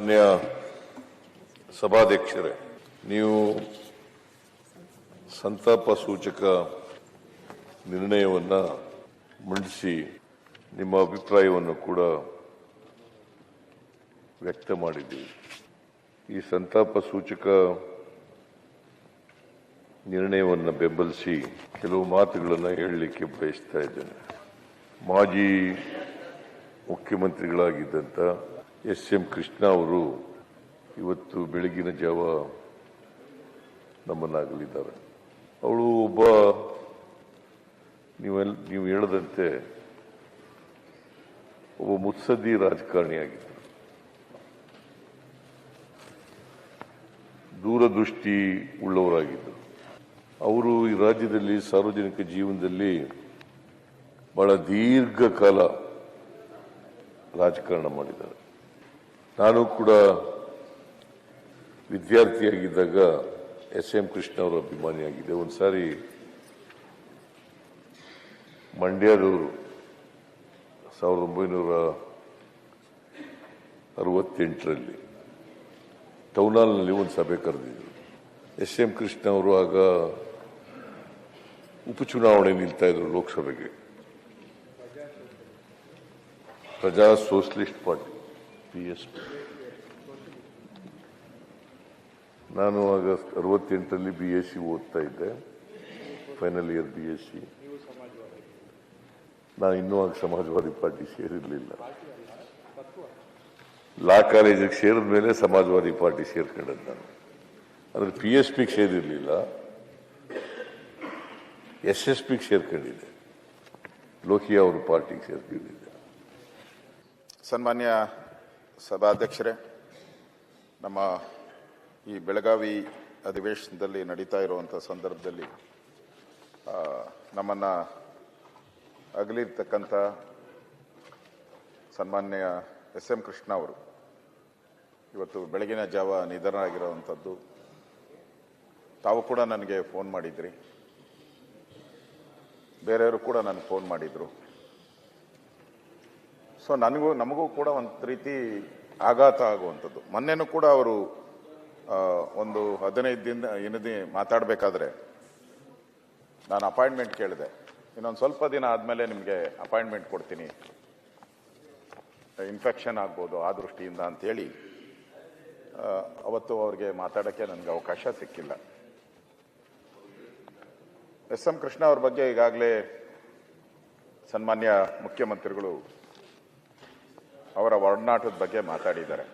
ಮಾನ್ಯ ಸಭಾಧ್ಯಕ್ಷರೇ, ನೀವು ಸಂತಾಪ ಸೂಚಕ ನಿರ್ಣಯವನ್ನು ಮಂಡಿಸಿ ನಿಮ್ಮ ಅಭಿಪ್ರಾಯವನ್ನು ಕೂಡ ವ್ಯಕ್ತ ಮಾಡಿದ್ದೀವಿ. ಈ ಸಂತಾಪ ಸೂಚಕ ನಿರ್ಣಯವನ್ನು ಬೆಂಬಲಿಸಿ ಕೆಲವು ಮಾತುಗಳನ್ನು ಹೇಳಲಿಕ್ಕೆ ಬಯಸ್ತಾ ಇದ್ದೇನೆ. ಮಾಜಿ ಮುಖ್ಯಮಂತ್ರಿಗಳಾಗಿದ್ದಂಥ ಎಸ್.ಎಂ. ಕೃಷ್ಣ ಅವರು ಇವತ್ತು ಬೆಳಗಿನ ಜಾವ ನಮ್ಮನ್ನಾಗಲಿದ್ದಾರೆ. ಅವಳು ಒಬ್ಬ ನೀವು ಹೇಳದಂತೆ ಒಬ್ಬ ಮುತ್ಸದ್ದಿ ರಾಜಕಾರಣಿಯಾಗಿದ್ದರು. ದೂರದೃಷ್ಟಿ ಉಳ್ಳವರಾಗಿದ್ದರು. ಅವರು ಈ ರಾಜ್ಯದಲ್ಲಿ ಸಾರ್ವಜನಿಕ ಜೀವನದಲ್ಲಿ ಬಹಳ ದೀರ್ಘಕಾಲ ರಾಜಕಾರಣ ಮಾಡಿದ್ದಾರೆ. ನಾನು ಕೂಡ ವಿದ್ಯಾರ್ಥಿಯಾಗಿದ್ದಾಗ ಎಸ್.ಎಂ. ಕೃಷ್ಣ ಅವರ ಅಭಿಮಾನಿಯಾಗಿದೆ. ಒಂದು ಸಾರಿ ಮಂಡ್ಯದವರು 1968ರಲ್ಲಿ ಟೌನ್ ಹಾಲ್ನಲ್ಲಿ ಒಂದು ಸಭೆ ಕರೆದಿದ್ರು. ಎಸ್.ಎಂ. ಕೃಷ್ಣ ಅವರು ಆಗ ಉಪಚುನಾವಣೆ ನಿಲ್ತಾ ಇದ್ರು ಲೋಕಸಭೆಗೆ. ಪ್ರಜಾ ಸೋಷಲಿಸ್ಟ್ ಪಾರ್ಟಿ PSP. ನಾನು ಆಗ 68ರಲ್ಲಿ BSc ಓದ್ತಾ ಇದ್ದೆ, ಫೈನಲ್ ಇಯರ್ BSc. ನಾನು ಇನ್ನೂ ಆಗ ಸಮಾಜವಾದಿ ಪಾರ್ಟಿ ಸೇರಿರಲಿಲ್ಲ. ಲಾ ಕಾಲೇಜಿಗೆ ಸೇರಿದ ಮೇಲೆ ಸಮಾಜವಾದಿ ಪಾರ್ಟಿ ಸೇರ್ಕೊಂಡದ್ದು ನಾನು. ಆದರೆ PSPಗೆ ಸೇರಿರಲಿಲ್ಲ, SSPಗೆ ಸೇರ್ಕೊಂಡಿದ್ದೆ. ಲೋಹಿಯಾ ಅವ್ರ ಪಾರ್ಟಿಗೆ ಸೇರ್ಕೊಂಡಿದ್ದೆ. ಸನ್ಮಾನ್ಯ ಸಭಾಧ್ಯಕ್ಷರೇ, ನಮ್ಮ ಈ ಬೆಳಗಾವಿ ಅಧಿವೇಶನದಲ್ಲಿ ನಡೀತಾ ಇರುವಂಥ ಸಂದರ್ಭದಲ್ಲಿ ನಮ್ಮನ್ನು ಅಗಲಿರ್ತಕ್ಕಂಥ ಸನ್ಮಾನ್ಯ ಎಸ್.ಎಂ. ಕೃಷ್ಣ ಅವರು ಇವತ್ತು ಬೆಳಗಿನ ಜಾವ ನಿಧನರಾಗಿರುವಂಥದ್ದು. ತಾವು ಕೂಡ ನನಗೆ ಫೋನ್ ಮಾಡಿದ್ರಿ, ಬೇರೆಯವರು ಕೂಡ ನನಗೆ ಫೋನ್ ಮಾಡಿದರು. ಸೊ ನಮಗೂ ಕೂಡ ಒಂದು ರೀತಿ ಆಘಾತ ಆಗುವಂಥದ್ದು. ಮೊನ್ನೆನೂ ಕೂಡ ಅವರು ಒಂದು 15 ದಿನ ಮಾತಾಡಬೇಕಾದ್ರೆ ನಾನು ಅಪಾಯಿಂಟ್ಮೆಂಟ್ ಕೇಳಿದೆ. ಇನ್ನೊಂದು ಸ್ವಲ್ಪ ದಿನ ಆದಮೇಲೆ ನಿಮಗೆ ಅಪಾಯಿಂಟ್ಮೆಂಟ್ ಕೊಡ್ತೀನಿ, ಇನ್ಫೆಕ್ಷನ್ ಆಗ್ಬೋದು ಆ ದೃಷ್ಟಿಯಿಂದ ಅಂತೇಳಿ ಅವತ್ತು ಅವ್ರಿಗೆ ಮಾತಾಡೋಕ್ಕೆ ನನಗೆ ಅವಕಾಶ ಸಿಕ್ಕಿಲ್ಲ. ಎಸ್.ಎಂ. ಕೃಷ್ಣ ಅವ್ರ ಬಗ್ಗೆ ಈಗಾಗಲೇ ಸನ್ಮಾನ್ಯ ಮುಖ್ಯಮಂತ್ರಿಗಳು ಅವರ ಒಡನಾಟದ ಬಗ್ಗೆ ಮಾತಾಡಿದ್ದಾರೆ.